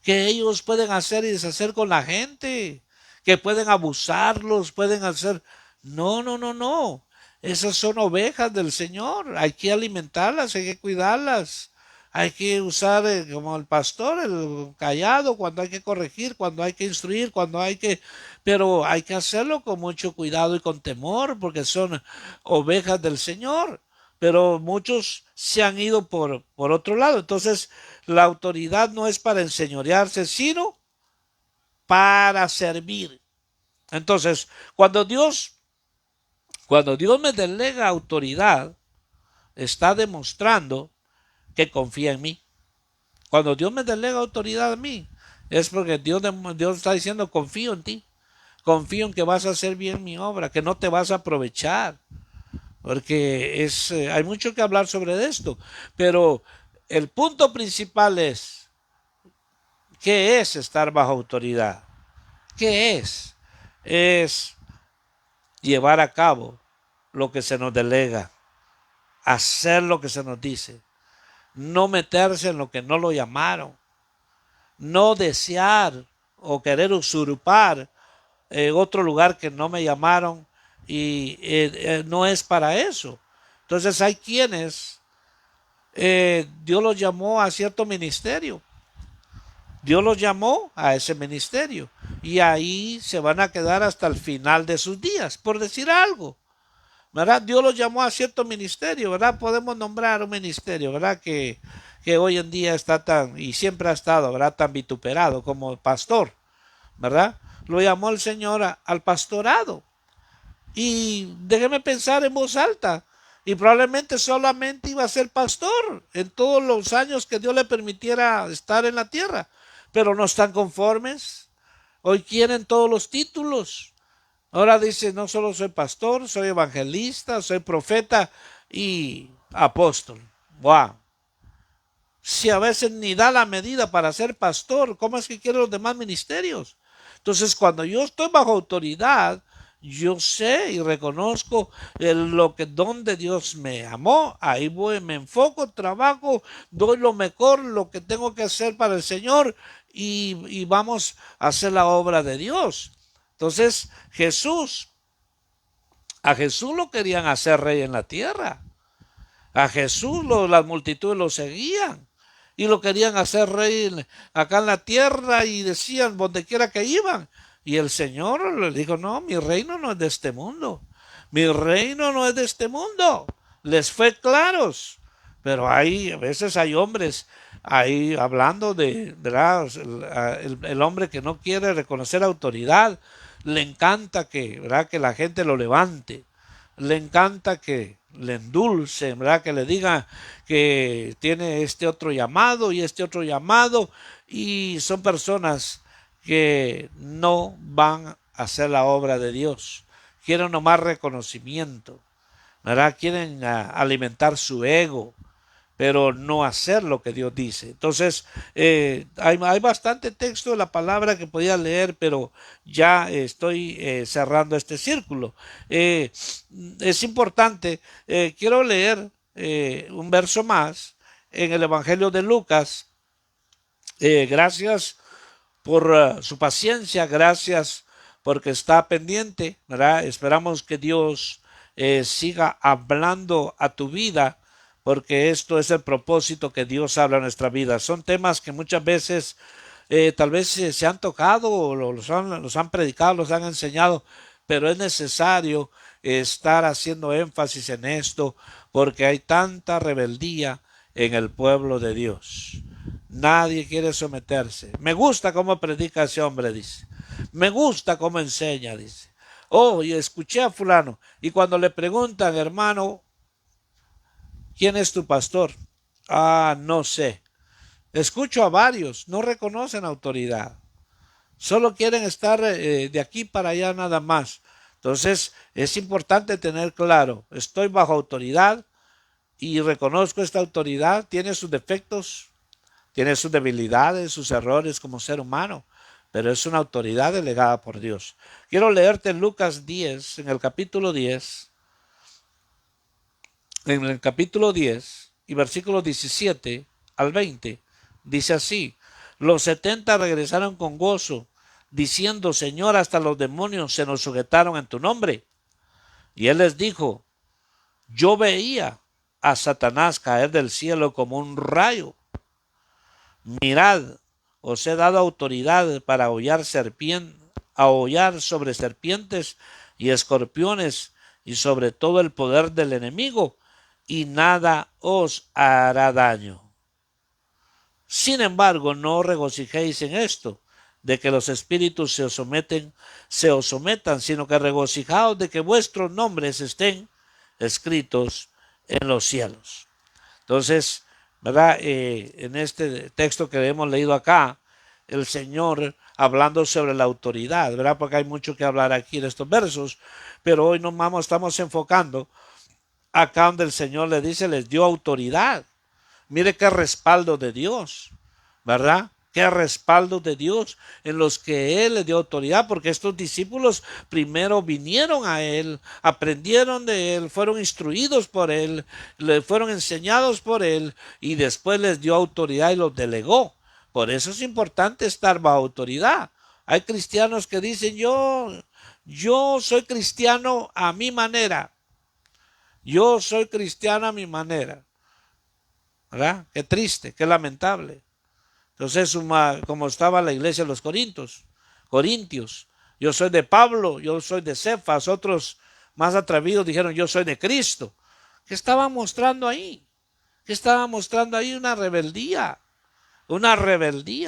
que ellos pueden hacer y deshacer con la gente, que pueden abusarlos, pueden hacer... No, no, no, no. Esas son ovejas del Señor. Hay que alimentarlas, hay que cuidarlas. Hay que usar como el pastor, el callado, cuando hay que corregir, cuando hay que instruir, cuando hay que... Pero hay que hacerlo con mucho cuidado y con temor, porque son ovejas del Señor. Pero muchos se han ido por otro lado. Entonces, la autoridad no es para enseñorearse, sino para servir. Entonces, cuando Dios me delega autoridad, está demostrando que confía en mí. Cuando Dios me delega autoridad a mí, es porque Dios está diciendo, confío en ti, confío en que vas a hacer bien mi obra, que no te vas a aprovechar, porque hay mucho que hablar sobre esto, pero el punto principal es, ¿qué es estar bajo autoridad? ¿Qué es? Es llevar a cabo lo que se nos delega, hacer lo que se nos dice, no meterse en lo que no lo llamaron, no desear o querer usurpar otro lugar que no me llamaron y no es para eso. Entonces hay quienes Dios los llamó a cierto ministerio. Dios los llamó a ese ministerio y ahí se van a quedar hasta el final de sus días, por decir algo. ¿Verdad? Dios los llamó a cierto ministerio, ¿verdad? Podemos nombrar un ministerio, ¿verdad? Que hoy en día está tan, y siempre ha estado, ¿verdad? Tan vituperado como pastor, ¿verdad? Lo llamó el Señor al pastorado. Y déjeme pensar en voz alta. Y probablemente solamente iba a ser pastor en todos los años que Dios le permitiera estar en la tierra. Pero no están conformes. Hoy quieren todos los títulos. Ahora dice, no solo soy pastor, soy evangelista, soy profeta y apóstol. Wow. Si a veces ni da la medida para ser pastor, ¿cómo es que quiere los demás ministerios? Entonces, cuando yo estoy bajo autoridad, yo sé y reconozco donde Dios me amó, ahí voy, me enfoco, trabajo, doy lo mejor, lo que tengo que hacer para el Señor y vamos a hacer la obra de Dios. Entonces, a Jesús lo querían hacer rey en la tierra. A Jesús las multitudes lo seguían y lo querían hacer rey acá en la tierra y decían donde quiera que iban. Y el Señor les dijo, no, mi reino no es de este mundo. Mi reino no es de este mundo. Les fue claros. Pero a veces hay hombres ahí hablando de, ¿verdad? El hombre que no quiere reconocer autoridad, le encanta ¿verdad? Que la gente lo levante, le encanta que le endulce, ¿verdad? Que le diga que tiene este otro llamado y este otro llamado, y son personas que no van a hacer la obra de Dios, quieren nomás reconocimiento, ¿verdad? Quieren alimentar su ego, pero no hacer lo que Dios dice. Entonces, hay bastante texto de la palabra que podía leer, pero ya estoy cerrando este círculo. Es importante, quiero leer un verso más en el Evangelio de Lucas. Gracias por su paciencia, gracias porque está pendiente, ¿verdad? Esperamos que Dios siga hablando a tu vida, porque esto es el propósito que Dios habla en nuestra vida. Son temas que muchas veces tal vez se han tocado o los han predicado, los han enseñado, pero es necesario estar haciendo énfasis en esto porque hay tanta rebeldía en el pueblo de Dios. Nadie quiere someterse. Me gusta cómo predica ese hombre, dice. Me gusta cómo enseña, dice. Oh, y escuché a fulano. Y cuando le preguntan, hermano, ¿quién es tu pastor? Ah, no sé. Escucho a varios, no reconocen autoridad. Solo quieren estar de aquí para allá nada más. Entonces, es importante tener claro, estoy bajo autoridad y reconozco esta autoridad, tiene sus defectos, tiene sus debilidades, sus errores como ser humano, pero es una autoridad delegada por Dios. Quiero leerte en Lucas 10, en el capítulo 10 y versículos 17 al 20, dice así, los 70 regresaron con gozo, diciendo, Señor, hasta los demonios se nos sujetaron en tu nombre. Y él les dijo, yo veía a Satanás caer del cielo como un rayo. Mirad, os he dado autoridad para aullar sobre serpientes y escorpiones y sobre todo el poder del enemigo, y nada os hará daño. Sin embargo, no regocijéis en esto, de que los espíritus se os sometan, sino que regocijaos de que vuestros nombres estén escritos en los cielos. Entonces, ¿verdad? En este texto que hemos leído acá, el Señor hablando sobre la autoridad, ¿verdad? Porque hay mucho que hablar aquí en estos versos, pero hoy estamos enfocando acá donde el Señor le dice, les dio autoridad. Mire qué respaldo de Dios, ¿verdad? Qué respaldo de Dios en los que Él le dio autoridad, porque estos discípulos primero vinieron a Él, aprendieron de Él, fueron instruidos por Él, le fueron enseñados por Él y después les dio autoridad y los delegó. Por eso es importante estar bajo autoridad. Hay cristianos que dicen yo soy cristiano a mi manera, yo soy cristiano a mi manera, ¿verdad? Qué triste, qué lamentable. Entonces, como estaba la iglesia de los Corintios, yo soy de Pablo, yo soy de Cefas, otros más atrevidos dijeron yo soy de Cristo. ¿Qué estaba mostrando ahí? ¿Qué estaba mostrando ahí? Una rebeldía,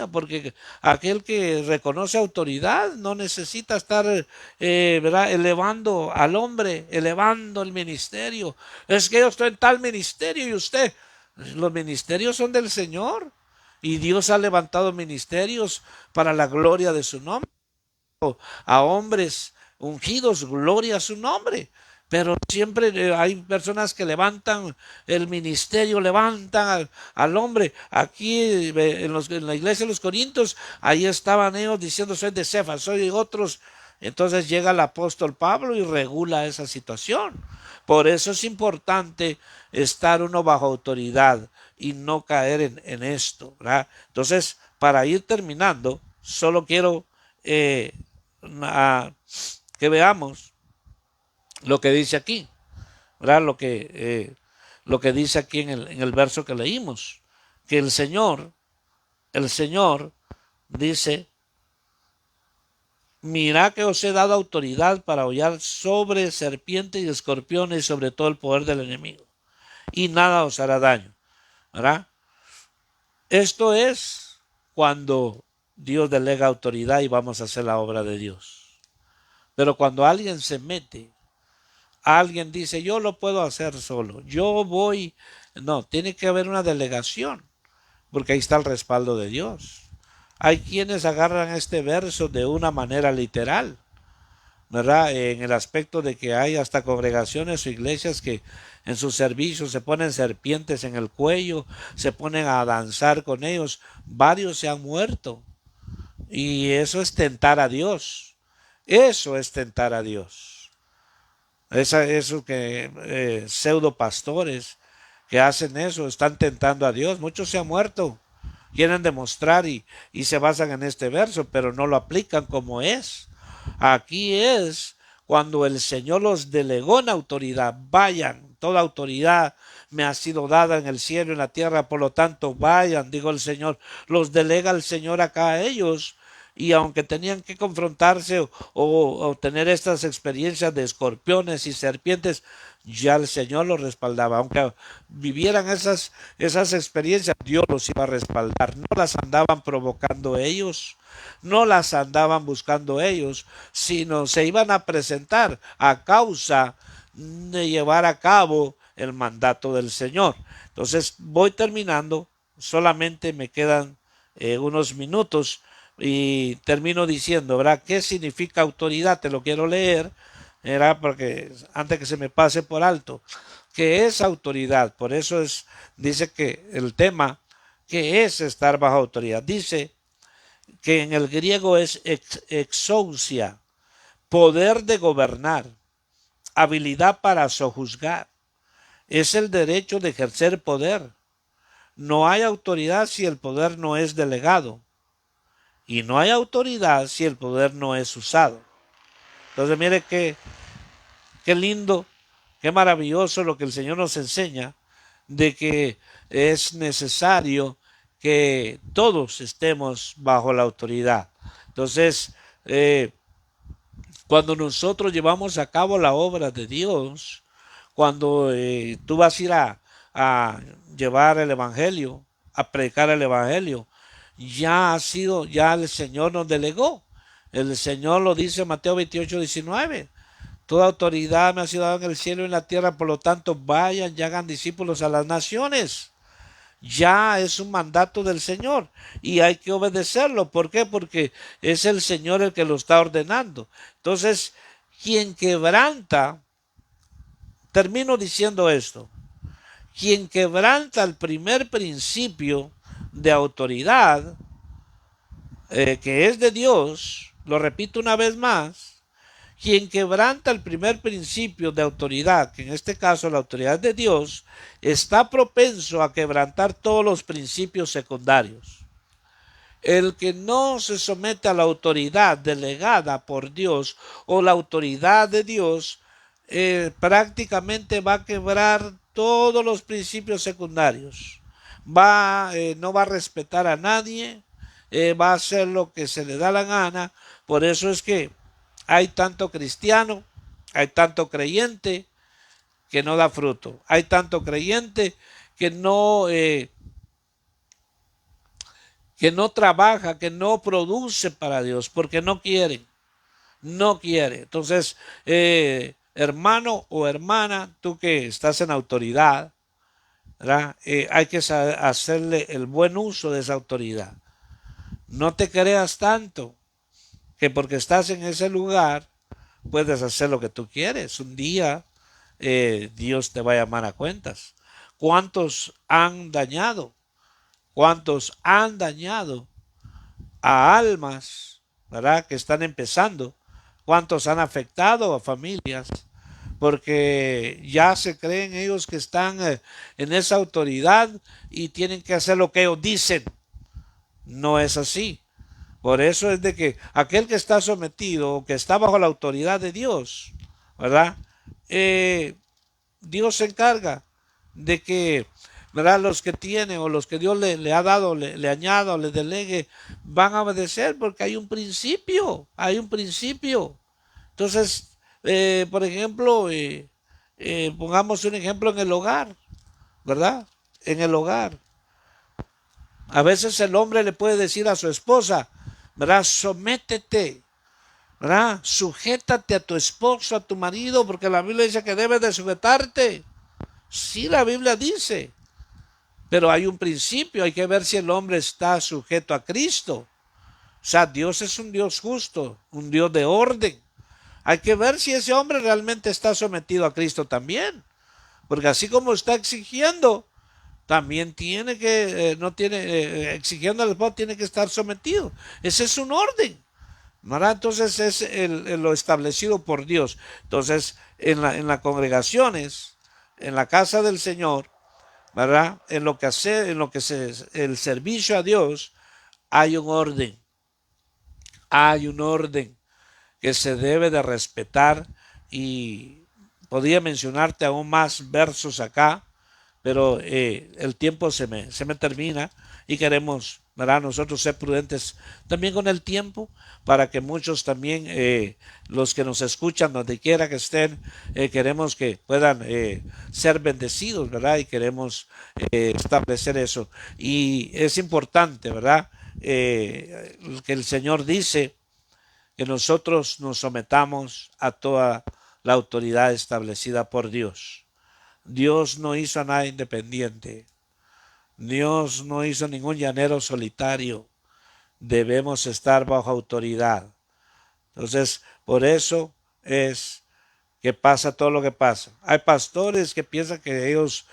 porque aquel que reconoce autoridad no necesita estar ¿verdad? Elevando al hombre, elevando el ministerio. Es que yo estoy en tal ministerio y usted, los ministerios son del Señor y Dios ha levantado ministerios para la gloria de su nombre, a hombres ungidos, gloria a su nombre. Pero siempre hay personas que levantan el ministerio, levantan al hombre. Aquí en la iglesia de los Corintios, ahí estaban ellos diciendo soy de Cefas, soy de otros. Entonces llega el apóstol Pablo y regula esa situación. Por eso es importante estar uno bajo autoridad y no caer en esto, ¿verdad? Entonces, para ir terminando, solo quiero eh, que veamos lo que dice aquí, ¿verdad? Lo que dice aquí en el verso que leímos, que el Señor dice, mirad que os he dado autoridad para hollar sobre serpientes y escorpiones y sobre todo el poder del enemigo, y nada os hará daño, ¿verdad? Esto es cuando Dios delega autoridad y vamos a hacer la obra de Dios. Pero cuando alguien se mete, alguien dice, yo lo puedo hacer solo, yo voy, no, tiene que haber una delegación, porque ahí está el respaldo de Dios. Hay quienes agarran este verso de una manera literal, ¿verdad? En el aspecto de que hay hasta congregaciones o iglesias que en sus servicios se ponen serpientes en el cuello, se ponen a danzar con ellos, varios se han muerto. Y eso es tentar a Dios. Eso es tentar a Dios. Eso que pseudo pastores que hacen eso, están tentando a Dios. Muchos se han muerto. Quieren demostrar y se basan en este verso, pero no lo aplican como es. Aquí es cuando el Señor los delegó en autoridad. Vayan, toda autoridad me ha sido dada en el cielo y en la tierra, por lo tanto vayan, digo el Señor. Los delega el Señor acá a ellos. Y aunque tenían que confrontarse o tener estas experiencias de escorpiones y serpientes, ya el Señor los respaldaba. Aunque vivieran esas experiencias, Dios los iba a respaldar. No las andaban provocando ellos, no las andaban buscando ellos, sino se iban a presentar a causa de llevar a cabo el mandato del Señor. Entonces voy terminando, solamente me quedan unos minutos y termino diciendo, ¿verdad? ¿Qué significa autoridad? Te lo quiero leer, ¿verdad? Porque antes que se me pase por alto. ¿Qué es autoridad? Por eso dice que el tema, ¿qué es estar bajo autoridad? Dice que en el griego es exousia, poder de gobernar, habilidad para sojuzgar. Es el derecho de ejercer poder. No hay autoridad si el poder no es delegado. Y no hay autoridad si el poder no es usado. Entonces mire qué lindo, qué maravilloso lo que el Señor nos enseña de que es necesario que todos estemos bajo la autoridad. Entonces, cuando nosotros llevamos a cabo la obra de Dios, cuando tú vas a ir a llevar el Evangelio, a predicar el Evangelio, ya el Señor nos delegó. El Señor lo dice en Mateo 28:19. Toda autoridad me ha sido dada en el cielo y en la tierra, por lo tanto vayan y hagan discípulos a las naciones. Ya es un mandato del Señor y hay que obedecerlo. ¿Por qué? Porque es el Señor el que lo está ordenando. Entonces, quien quebranta, termino diciendo esto, quien quebranta el primer principio de autoridad, que es de Dios, lo repito una vez más, quien quebranta el primer principio de autoridad, que en este caso la autoridad de Dios, está propenso a quebrantar todos los principios secundarios. El que no se somete a la autoridad delegada por Dios o la autoridad de Dios, prácticamente va a quebrar todos los principios secundarios. No va a respetar a nadie, va a hacer lo que se le da la gana. Por eso es que hay tanto cristiano, hay tanto creyente que no da fruto, hay tanto creyente que no trabaja, que no produce para Dios, porque no quiere, no quiere. Entonces, hermano o hermana, tú que estás en autoridad, ¿verdad? Hay que hacerle el buen uso de esa autoridad. No te creas tanto que porque estás en ese lugar puedes hacer lo que tú quieres. Un día Dios te va a llamar a cuentas. ¿Cuántos han dañado? ¿Cuántos han dañado a almas, ¿verdad? Que están empezando? ¿Cuántos han afectado a familias? Porque ya se creen ellos que están en esa autoridad y tienen que hacer lo que ellos dicen. No es así. Por eso es de que aquel que está sometido o que está bajo la autoridad de Dios, ¿verdad? Eh, Dios se encarga de que, ¿verdad? Los que tienen o los que Dios le ha dado, le añada o le delegue, van a obedecer porque hay un principio, hay un principio. Entonces, por ejemplo, pongamos un ejemplo en el hogar, ¿verdad? En el hogar. A veces el hombre le puede decir a su esposa, ¿verdad? Sométete, ¿verdad? Sujétate a tu esposo, a tu marido, porque la Biblia dice que debes de sujetarte. Sí, la Biblia dice, pero hay un principio, hay que ver si el hombre está sujeto a Cristo. O sea, Dios es un Dios justo, un Dios de orden. Hay que ver si ese hombre realmente está sometido a Cristo también. Porque así como está exigiendo, también tiene que, no tiene, exigiendo al esposo, tiene que estar sometido. Ese es un orden. ¿Verdad? Entonces es lo establecido por Dios. Entonces, en las congregaciones, en la casa del Señor, ¿verdad? En lo que el servicio a Dios, hay un orden. Hay un orden que se debe de respetar y podría mencionarte aún más versos acá, pero el tiempo se me termina y queremos, ¿verdad? Nosotros ser prudentes también con el tiempo para que muchos también, los que nos escuchan donde quiera que estén, queremos que puedan ser bendecidos, ¿verdad? Y queremos establecer eso. Y es importante, ¿verdad? Que el Señor dice que nosotros nos sometamos a toda la autoridad establecida por Dios. Dios no hizo a nadie independiente. Dios no hizo ningún llanero solitario. Debemos estar bajo autoridad. Entonces, por eso es que pasa todo lo que pasa. Hay pastores que piensan que ellos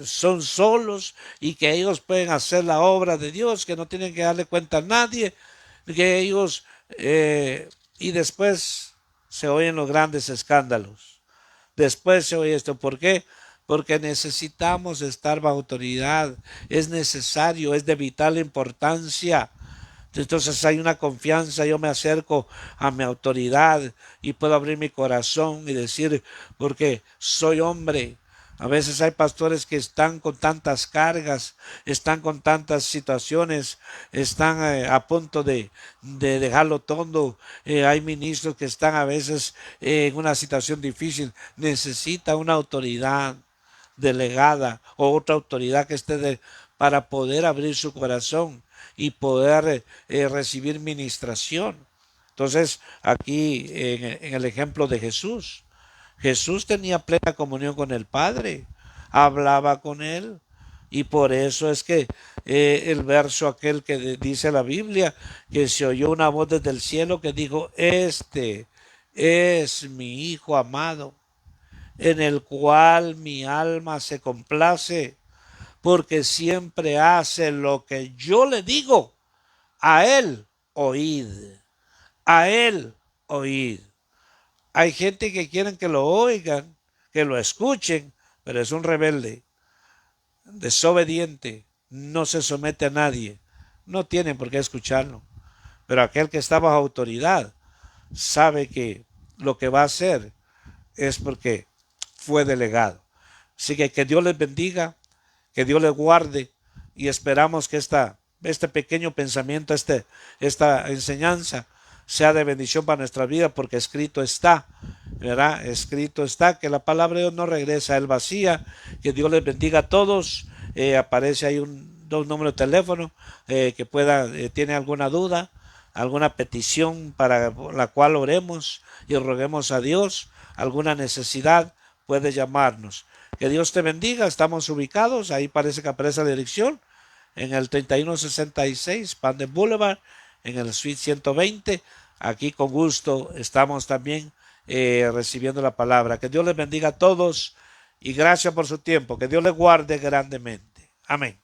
son solos y que ellos pueden hacer la obra de Dios, que no tienen que darle cuenta a nadie, que ellos y después se oyen los grandes escándalos. Después se oye esto. ¿Por qué? Porque necesitamos estar bajo autoridad. Es necesario, es de vital importancia. Entonces hay una confianza, yo me acerco a mi autoridad y puedo abrir mi corazón y decir, porque soy hombre. A veces hay pastores que están con tantas cargas, están con tantas situaciones, están a punto de dejarlo todo. Hay ministros que están a veces en una situación difícil. Necesita una autoridad delegada o otra autoridad que esté para poder abrir su corazón y poder recibir ministración. Entonces, aquí en el ejemplo de Jesús, Jesús tenía plena comunión con el Padre, hablaba con él, Y por eso es que el verso aquel que dice la Biblia, que se oyó una voz desde el cielo que dijo, este es mi Hijo amado, en el cual mi alma se complace, porque siempre hace lo que yo le digo. A él oíd, a él oíd. Hay gente que quieren que lo oigan, que lo escuchen, pero es un rebelde, desobediente, no se somete a nadie, no tienen por qué escucharlo. Pero aquel que está bajo autoridad sabe que lo que va a hacer es porque fue delegado. Así que Dios les bendiga, que Dios les guarde y esperamos que este pequeño pensamiento, esta enseñanza sea de bendición para nuestra vida porque escrito está, ¿verdad? Escrito está que la palabra de Dios no regresa a él vacía, que Dios les bendiga a todos. Aparece ahí dos números de teléfono que tiene alguna duda, alguna petición para la cual oremos y roguemos a Dios, alguna necesidad, puede llamarnos. Que Dios te bendiga, estamos ubicados, ahí parece que aparece la dirección, en el 3166 Panden Boulevard, en el Suite 120. Aquí con gusto estamos también recibiendo la palabra. Que Dios les bendiga a todos y gracias por su tiempo. Que Dios les guarde grandemente. Amén.